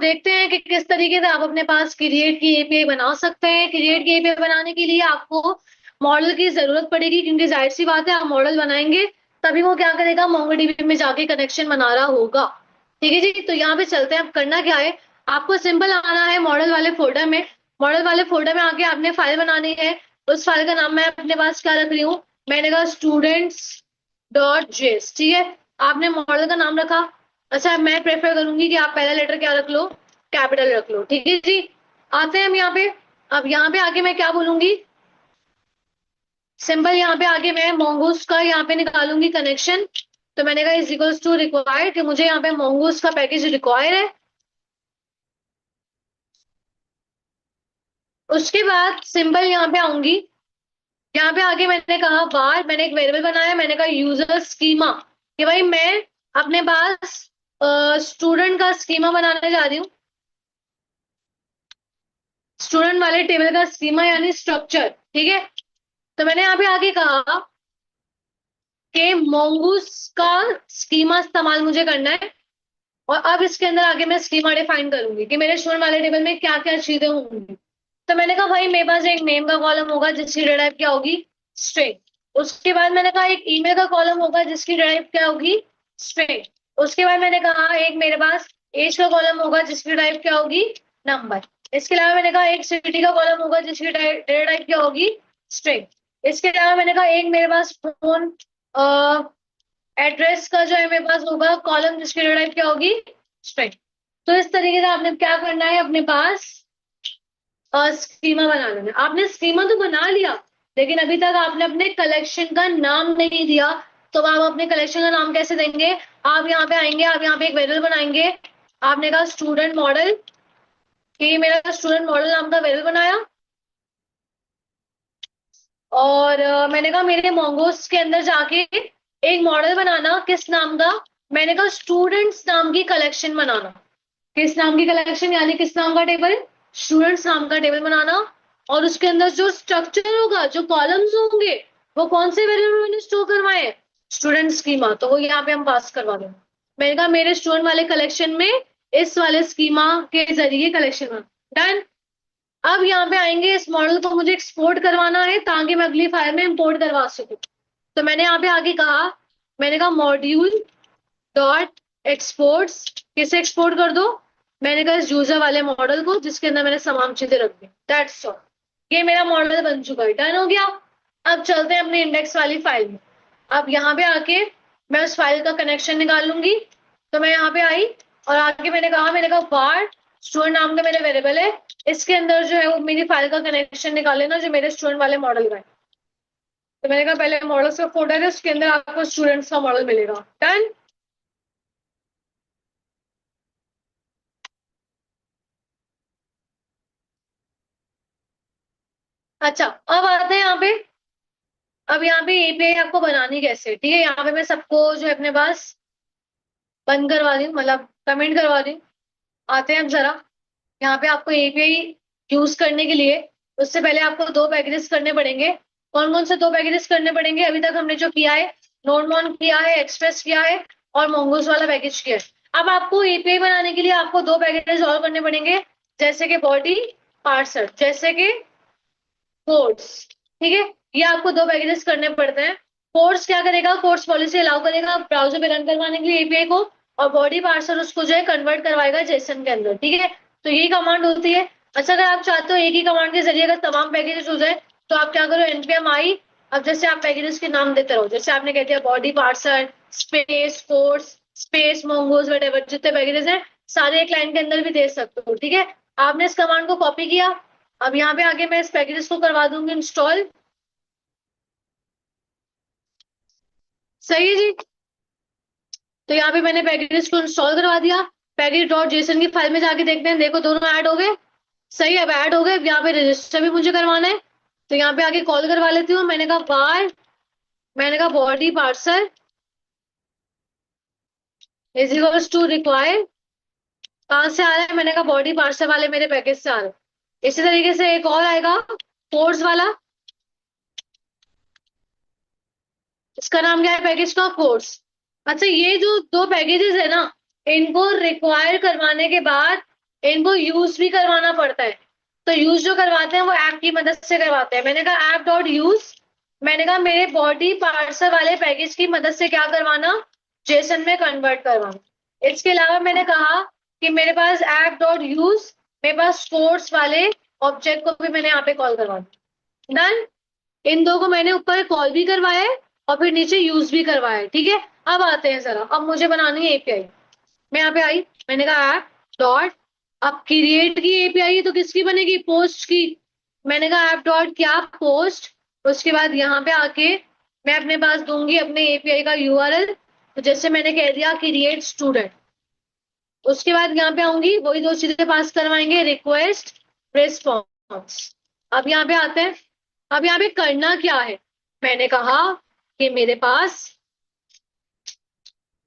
देखते हैं कि किस तरीके से आप अपने पास क्रिएट की एपीआई बना सकते हैं। क्रिएट की एपीआई बनाने के लिए आपको मॉडल की जरूरत पड़ेगी, क्योंकि जाहिर सी बात है आप मॉडल बनाएंगे तभी वो क्या करेगा, मोंगोडीबी में जाके कनेक्शन बना रहा होगा। ठीक है जी, तो यहाँ पे चलते हैं। अब करना क्या है, आपको सिंपल आना है मॉडल वाले फोल्डर में। मॉडल वाले फोल्डर में आके आपने फाइल बनानी है। उस फाइल का नाम मैं अपने पास क्या रख रही हूँ, मैंने कहा स्टूडेंट्स डॉट जेस। ठीक है, आपने मॉडल का नाम रखा। अच्छा, मैं प्रेफर करूंगी कि आप पहला लेटर क्या रख लो, कैपिटल रख लो। ठीक है जी, आते हैं हम यहाँ पे। अब यहाँ पे आके मैं क्या बोलूंगी, सिंपल यहाँ पे आके मैं मोंगोस का यहाँ पे निकालूंगी कनेक्शन। तो मैंने कहा इज इक्वल्स टू रिक्वायर्ड, कि मुझे यहाँ पे मोंगोस का पैकेज रिक्वायर है। उसके बाद सिंपल यहाँ पे आऊंगी। यहाँ पे आगे मैंने कहा बार, मैंने एक वेरिएबल बनाया, मैंने कहा यूजर स्कीमा, कि भाई मैं अपने पास स्टूडेंट का स्कीमा बनाने जा रही हूँ। स्टूडेंट वाले टेबल का स्कीमा यानी स्ट्रक्चर। ठीक है, तो मैंने यहाँ पे आगे कहा कि मोंगूस का स्कीमा इस्तेमाल मुझे करना है। और अब इसके अंदर आगे मैं स्कीमा डिफाइन करूंगी कि मेरे स्टूडेंट वाले टेबल में क्या क्या चीजें होंगी। तो मैंने कहा भाई मेरे पास एक नेम का कॉलम होगा जिसकी डेटा टाइप क्या होगी, स्ट्रिंग। उसके बाद मैंने कहा एक ईमेल का कॉलम होगा जिसकी डेटा टाइप क्या होगी, स्ट्रिंग। उसके बाद मैंने कहा एक मेरे पास एज का कॉलम होगा जिसकी टाइप क्या होगी, नंबर। इसके अलावा मैंने कहा एक सिटी का कॉलम होगा जिसकी डेटा टाइप क्या होगी, स्ट्रिंग। इसके अलावा मैंने कहा एक मेरे पास फोन एड्रेस का जो है मेरे पास होगा कॉलम जिसकी डेटा टाइप क्या होगी, स्ट्रिंग। तो इस तरीके से आपने क्या करना है, अपने पास स्कीमा बना लेना। आपने स्कीमा तो बना लिया, लेकिन अभी तक आपने अपने कलेक्शन का नाम नहीं दिया। तो आप अपने कलेक्शन का नाम कैसे देंगे, आप यहाँ पे आएंगे, आप यहाँ पे एक वेरिएबल बनाएंगे। आपने कहा स्टूडेंट मॉडल, कि मेरा स्टूडेंट मॉडल नाम का वेरिएबल बनाया। और मैंने कहा मेरे मोंगोस के अंदर जाके एक मॉडल बनाना, किस नाम का, मैंने कहा स्टूडेंट्स नाम की कलेक्शन बनाना। किस नाम की कलेक्शन, यानी किस नाम का टेबल, स्टूडेंट्स नाम का टेबल बनाना। और उसके अंदर जो स्ट्रक्चर होगा, जो कॉलम्स होंगे, वो कौन से वेरिएबल में स्टोर करवाए, स्टूडेंट स्कीमा, तो वो यहाँ पे हम पास करवा देंगे। मैंने कहा मेरे स्टूडेंट वाले कलेक्शन में इस वाले स्कीमा के जरिए कलेक्शन डन। अब यहाँ पे आएंगे, इस मॉडल को मुझे एक्सपोर्ट करवाना है ताकि मैं अगली फाइल में इंपोर्ट करवा सकूं। तो मैंने यहाँ पे आगे कहा, मैंने कहा मॉड्यूल डॉट एक्सपोर्ट्स, किसे एक्सपोर्ट कर दो, मैंने कहा इस यूजर वाले मॉडल को जिसके अंदर मैंने तमाम चीजें रख दी। दैट्स ऑल, ये मेरा मॉडल बन चुका है, डन हो गया। अब चलते हैं अपने इंडेक्स वाली फाइल में। अब यहाँ पे आके मैं उस फाइल का कनेक्शन निकाल लूंगी। तो मैं यहाँ पे आई और आगे मैंने कहा बार स्टूडेंट नाम का मेरा वेरिएबल है, इसके अंदर जो है वो मेरी फाइल का कनेक्शन निकाल लेना जो मेरे स्टूडेंट वाले मॉडल का है। तो मैंने कहा पहले मॉडल्स का फोल्डर है, उसके अंदर आपको स्टूडेंट्स का मॉडल मिलेगा। डन। अच्छा, अब आते हैं यहाँ पे। अब यहाँ पे एपीआई आपको बनानी कैसे, ठीक है, यहाँ पे मैं सबको जो है अपने पास बंद करवा रही हूँ, मतलब कमेंट करवा रही हूँ। आते हैं अब जरा, यहाँ पे आपको एपीआई यूज करने के लिए उससे पहले आपको दो पैकेजेस करने पड़ेंगे। कौन कौन से दो पैकेजेस करने पड़ेंगे, अभी तक हमने जो किया है, नोडमॉन किया है, एक्सप्रेस किया है, और मोंगोस वाला पैकेज किया है। अब आपको एपीआई बनाने के लिए आपको दो पैकेजेस और करने पड़ेंगे, जैसे कि बॉडी पार्सर, जैसे कि कोर्स। ठीक है, ये आपको दो पैकेजेस करने पड़ते हैं। कोर्स क्या करेगा, कोर्स पॉलिसी अलाउ करेगा ब्राउजर पे रन करवाने के लिए एपीआई को, और बॉडी पार्सर उसको जो है कन्वर्ट करवाएगा जेसन के अंदर। ठीक है, तो यही कमांड होती है। अच्छा, अगर आप चाहते हो एक ही कमांड के जरिए अगर तमाम पैकेजेस हो जाए, तो आप क्या करो, एनपीएम आई। अब जैसे आप पैकेजेस के नाम देते रहो, जैसे आपने कह दिया body parser space course space mongoose whatever, जितने पैकेजेस हैं सारे एक लाइन के अंदर भी दे सकते हो। ठीक है, आपने इस कमांड को कॉपी किया। अब यहाँ पे आगे मैं इस पैकेजेस को करवा दूंगी इंस्टॉल। सही है जी, तो यहाँ पे मैंने पैकेजेस को इंस्टॉल करवा दिया। पैकेज डॉट जेसन की फाइल में जाके देखते हैं, देखो दोनों ऐड हो गए। सही है, अब ऐड हो गए। यहाँ पे रजिस्टर भी मुझे करवाना है, तो यहाँ पे आगे कॉल करवा लेती हूँ। मैंने कहा बार, मैंने कहा body parser is equals to require, कहाँ से आ रहा है, मैंने कहा बॉडी पार्सर वाले मेरे पैकेज से आ रहा है। इसी तरीके से एक और आएगा कोर्स वाला, इसका नाम क्या है पैकेज का, कोर्स। अच्छा, ये जो दो पैकेजेस है ना, इनको रिक्वायर करवाने के बाद इनको यूज भी करवाना पड़ता है। तो यूज जो करवाते हैं वो ऐप की मदद से करवाते हैं। मैंने कहा ऐप डॉट यूज, मैंने कहा मेरे बॉडी पार्सल वाले पैकेज की मदद से क्या करवाना, जेसन में कन्वर्ट करवाना। इसके अलावा मैंने कहा कि मेरे पास ऐप डॉट यूज, मेरे पास स्पोर्ट्स वाले ऑब्जेक्ट को भी मैंने यहाँ पे कॉल करवाना। डन। इन दो को मैंने ऊपर कॉल भी करवाया है और फिर नीचे यूज भी करवाया है। ठीक है, अब आते हैं जरा, अब मुझे बनानी है एपीआई। मैं यहाँ पे आई, मैंने कहा ऐप डॉट, अब क्रिएट की एपीआई तो किसकी बनेगी, पोस्ट की। मैंने कहा ऐप डॉट क्या, पोस्ट। उसके बाद यहाँ पे आके मैं अपने पास दूंगी अपने एपीआई का यूआरएल, तो जैसे मैंने कह दिया क्रिएट स्टूडेंट। उसके बाद यहाँ पे आऊंगी, वही दो चीजें पास करवाएंगे, रिक्वेस्ट रिस्पॉन्स। अब यहाँ पे आते हैं, अब यहाँ पे करना क्या है। मैंने कहा कि मेरे पास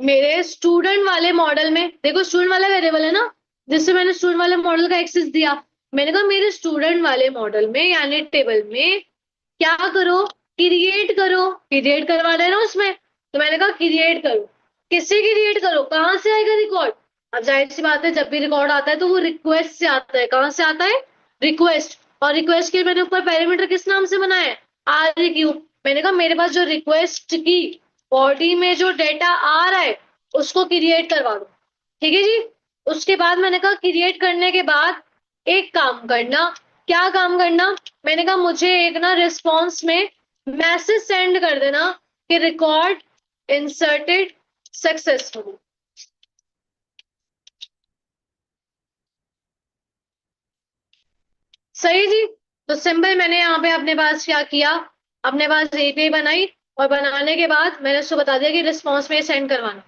मेरे स्टूडेंट वाले मॉडल में, देखो स्टूडेंट वाला वेरिएबल है ना, जिससे मैंने स्टूडेंट वाले मॉडल का एक्सेस दिया। मैंने कहा मेरे स्टूडेंट वाले मॉडल में यानी टेबल में क्या करो, क्रिएट करो, क्रिएट करवा देना उसमें। तो मैंने कहा क्रिएट करो, किससे क्रिएट करो, कहाँ से आएगा रिकॉर्ड। अब जाहिर सी बात है जब भी रिकॉर्ड आता है तो वो रिक्वेस्ट से आता है। कहाँ से आता है, रिक्वेस्ट। और रिक्वेस्ट के मैंने ऊपर पैरामीटर किस नाम से बनाया है, आर क्यू। मैंने कहा मेरे पास जो रिक्वेस्ट की बॉडी में जो डेटा आ रहा है उसको क्रिएट करवा दो। ठीक है जी। उसके बाद मैंने कहा क्रिएट करने के बाद एक काम करना, क्या काम करना, मैंने कहा मुझे एक ना रिस्पॉन्स में मैसेज सेंड कर देना कि रिकॉर्ड इंसर्टेड सक्सेसफुली। सही जी। तो सिंपल मैंने यहाँ पे अपने पास क्या किया, अपने पास एपीआई बनाई और बनाने के बाद मैंने उसको बता दिया कि रिस्पॉन्स में सेंड करवाना।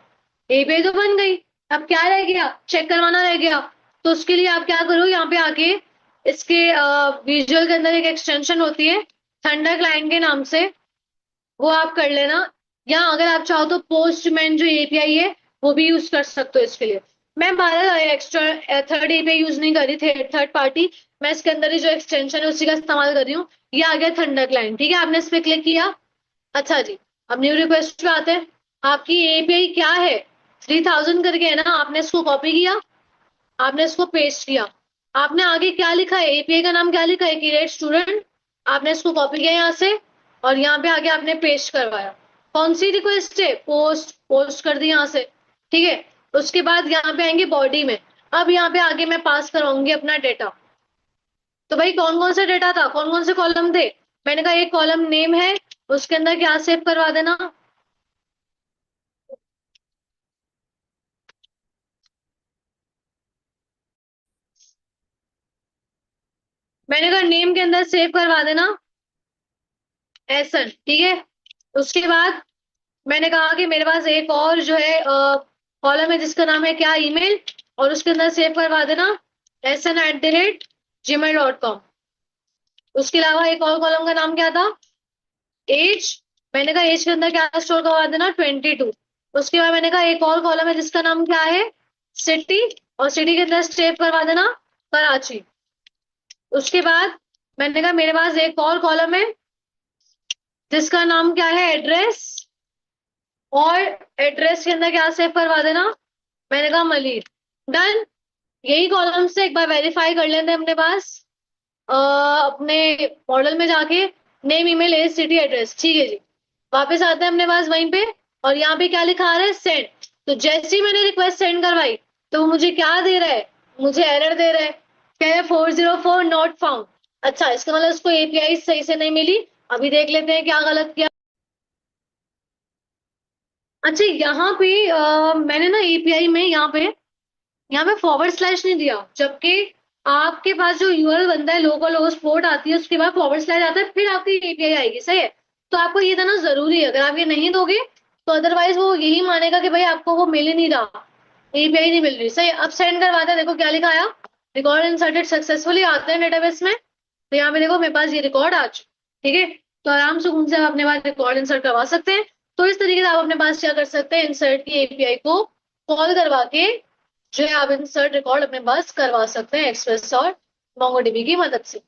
एपीआई तो बन गई, अब क्या रह गया, चेक करवाना रह गया। तो उसके लिए आप क्या करो, यहाँ पे आके इसके विजुअल के अंदर एक एक्सटेंशन होती है थंडर क्लाइंट के नाम से, वो आप कर लेना। या अगर आप चाहो तो पोस्टमैन जो एपीआई है वो भी यूज कर सकते हो इसके लिए। मैं बारह एक्स्ट्रा थर्ड एपीआई यूज नहीं कर रही थी, थर्ड पार्टी। मैं इसके अंदर ही जो एक्सटेंशन है उसी का इस्तेमाल कर रही हूँ। ये आ गया थंडर क्लाइंट। ठीक है, आपने इस पे क्लिक किया। अच्छा जी, अब न्यू रिक्वेस्ट पे आते हैं। आपकी एपीआई क्या है, 3000 करके है ना, आपने इसको कॉपी किया, आपने इसको पेस्ट किया। आपने आगे क्या लिखा है, एपीआई का नाम क्या लिखा है, क्रिएट स्टूडेंट। आपने इसको कॉपी किया यहाँ से और यहाँ पे आगे आपने पेस्ट करवाया। कौन सी रिक्वेस्ट है, पोस्ट, पोस्ट कर दी यहाँ से। ठीक है, उसके बाद यहाँ पे आएंगे बॉडी में। अब यहाँ पे आगे मैं पास करवाऊंगी अपना डेटा। तो भाई कौन कौन सा डेटा था, कौन कौन से कॉलम थे। मैंने कहा एक कॉलम नेम है, उसके अंदर क्या सेव करवा देना, मैंने कहा नेम के अंदर सेव करवा देना एसन। ठीक है, उसके बाद मैंने कहा कि मेरे पास एक और जो है कॉलम है जिसका नाम है क्या, ईमेल, और उसके अंदर सेव करवा देना sn@gmail.com। उसके अलावा एक और कॉलम का नाम क्या था, एज। मैंने कहा एज के अंदर क्या स्टोर करवा देना, 22। उसके बाद मैंने कहा एक और कॉलम है जिसका नाम क्या है, सिटी, और सिटी के अंदर सेव करवा देना कराची। उसके बाद मैंने कहा मेरे पास एक और कॉलम है जिसका नाम क्या है, एड्रेस, और एड्रेस के अंदर क्या सेव करवा देना, मैंने कहा मलिर। डन। यही कॉलम से एक बार वेरीफाई कर लेते हैं अपने पास अपने मॉडल में जाके, name email age city address. ठीक है जी, वापस आते हैं अपने पास वहीं पे, और यहाँ पे क्या लिखा आ रहा है, सेंड। तो जैसे ही मैंने रिक्वेस्ट सेंड करवाई तो वो मुझे क्या दे रहा है, मुझे एरर दे रहा है, कह रहा है 404 नॉट फाउंड। अच्छा, इसका मतलब उसको एपीआई सही से नहीं मिली। अभी देख लेते हैं क्या गलत किया। अच्छा, यहाँ पे मैंने ना एपीआई में यहाँ पे फॉरवर्ड स्लैश नहीं दिया, जबकि आपके पास जो यूआरएल बनता है, लोकल होस्ट पोर्ट आती है, उसके बाद फॉरवर्ड स्लैश आता है, फिर आपकी एपीआई आएगी। सही है, तो आपको ये देना जरूरी है। अगर आप ये नहीं दोगे तो अदरवाइज वो यही मानेगा कि भाई आपको वो मिल ही नहीं रहा, एपीआई नहीं मिल रही। सही है, अब सेंड करवाते हैं। देखो क्या लिखा आया, रिकॉर्ड इंसर्टेड सक्सेसफुली आते हैं डेटाबेस में। तो यहाँ पे देखो मेरे पास ये रिकॉर्ड आ चुका। ठीक है, तो आराम से उनसे आप अपने पास रिकॉर्ड इंसर्ट करवा सकते हैं। तो इस तरीके से आप अपने पास क्या कर सकते हैं, इंसर्ट की एपीआई को कॉल करवा के जो है आप इंसर्ट रिकॉर्ड अपने पास करवा सकते हैं एक्सप्रेस और मोंगोडीबी की मदद से।